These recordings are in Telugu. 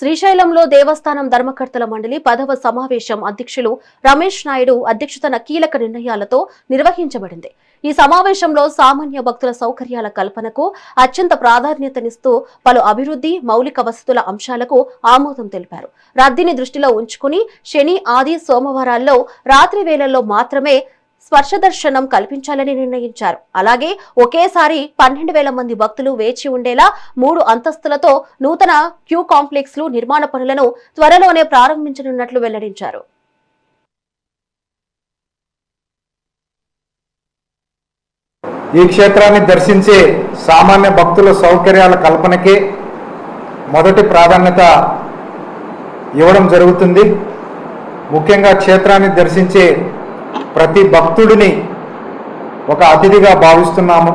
శ్రీశైలంలో దేవస్థానం ధర్మకర్తల మండలి 10వ సమావేశం అధ్యక్షులు రమేష్ నాయుడు అధ్యక్షతన కీలక నిర్ణయాలతో నిర్వహించబడింది. ఈ సమావేశంలో సామాన్య భక్తుల సౌకర్యాల కల్పనకు అత్యంత ప్రాధాన్యతనిస్తూ పలు అభివృద్ధి మౌలిక వసతుల అంశాలకు ఆమోదం తెలిపారు. రద్దీని దృష్టిలో ఉంచుకుని శని, ఆది, సోమవారాల్లో రాత్రి వేళల్లో మాత్రమే స్పర్శ దర్శనం కల్పించాలని నిర్ణయించారు. అలాగే ఒకేసారి 12,000 మంది భక్తులు వేచి ఉండేలా 3 అంతస్తులతో నూతన క్యూ కాంప్లెక్స్లు నిర్మాణ పనులను త్వరలోనే ప్రారంభించనున్నట్లు వెల్లడించారు. ఈ క్షేత్రాన్ని దర్శించే సామాన్య భక్తుల సౌకర్యాల కల్పనకే మొదటి ప్రాధాన్యత ఇవ్వడం జరుగుతుంది. ముఖ్యంగా క్షేత్రాన్ని దర్శించే ప్రతి భక్తుడిని ఒక అతిథిగా భావిస్తున్నాము.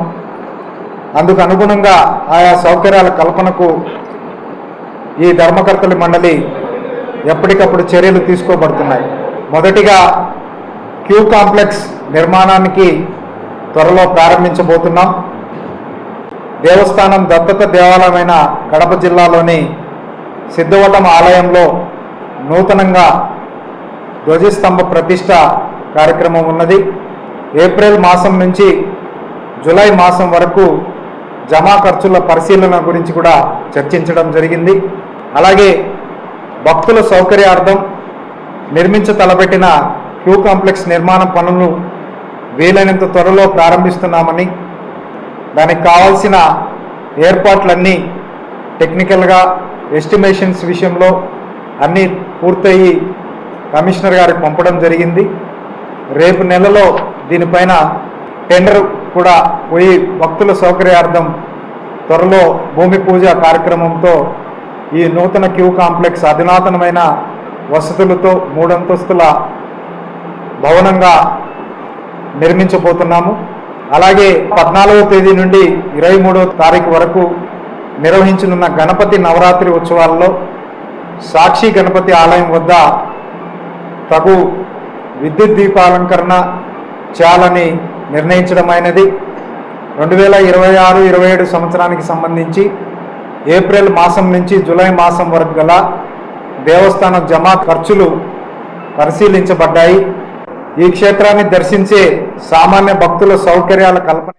అందుకు అనుగుణంగా ఆయా సౌకర్యాల కల్పనకు ఈ ధర్మకర్తల మండలి ఎప్పటికప్పుడు చర్యలు తీసుకోబడుతున్నాయి. మొదటిగా క్యూ కాంప్లెక్స్ నిర్మాణానికి త్వరలో ప్రారంభించబోతున్నాం. దేవస్థానం దత్తత దేవాలయమైన కడప జిల్లాలోని సిద్ధవటం ఆలయంలో నూతనంగా ధ్వజస్తంభ ప్రతిష్ట కార్యక్రమం ఉన్నది. ఏప్రిల్ మాసం నుంచి జూలై మాసం వరకు జమా ఖర్చుల పరిశీలన గురించి కూడా చర్చించడం జరిగింది. అలాగే భక్తుల సౌకర్యార్థం నిర్మించతలపెట్టిన క్యూ కాంప్లెక్స్ నిర్మాణ పనులను వీలైనంత త్వరలో ప్రారంభిస్తున్నామని, దానికి కావాల్సిన ఏర్పాట్లన్నీ టెక్నికల్గా ఎస్టిమేషన్స్ విషయంలో అన్నీ పూర్తయి కమిషనర్ గారికి పంపడం జరిగింది. రేపు నెలలో దీనిపైన టెండర్ కూడా పోయి భక్తుల సౌకర్యార్థం త్వరలో భూమి పూజ కార్యక్రమంతో ఈ నూతన క్యూ కాంప్లెక్స్ అధునాతనమైన వసతులతో 3 అంతస్తుల భవనంగా నిర్మించబోతున్నాము. అలాగే 14వ తేదీ నుండి 23వ తారీఖు వరకు నిర్వహించనున్న గణపతి నవరాత్రి ఉత్సవాల్లో సాక్షి గణపతి ఆలయం వద్ద తగు విద్యుత్ దీపాలంకరణ చేయాలని నిర్ణయించడమైనది. 2026-27 సంవత్సరానికి సంబంధించి ఏప్రిల్ మాసం నుంచి జూలై మాసం వరకు గల దేవస్థానం జమా ఖర్చులు పరిశీలించబడ్డాయి. ఈ క్షేత్రాన్ని దర్శించే సామాన్య భక్తుల సౌకర్యాల కల్పన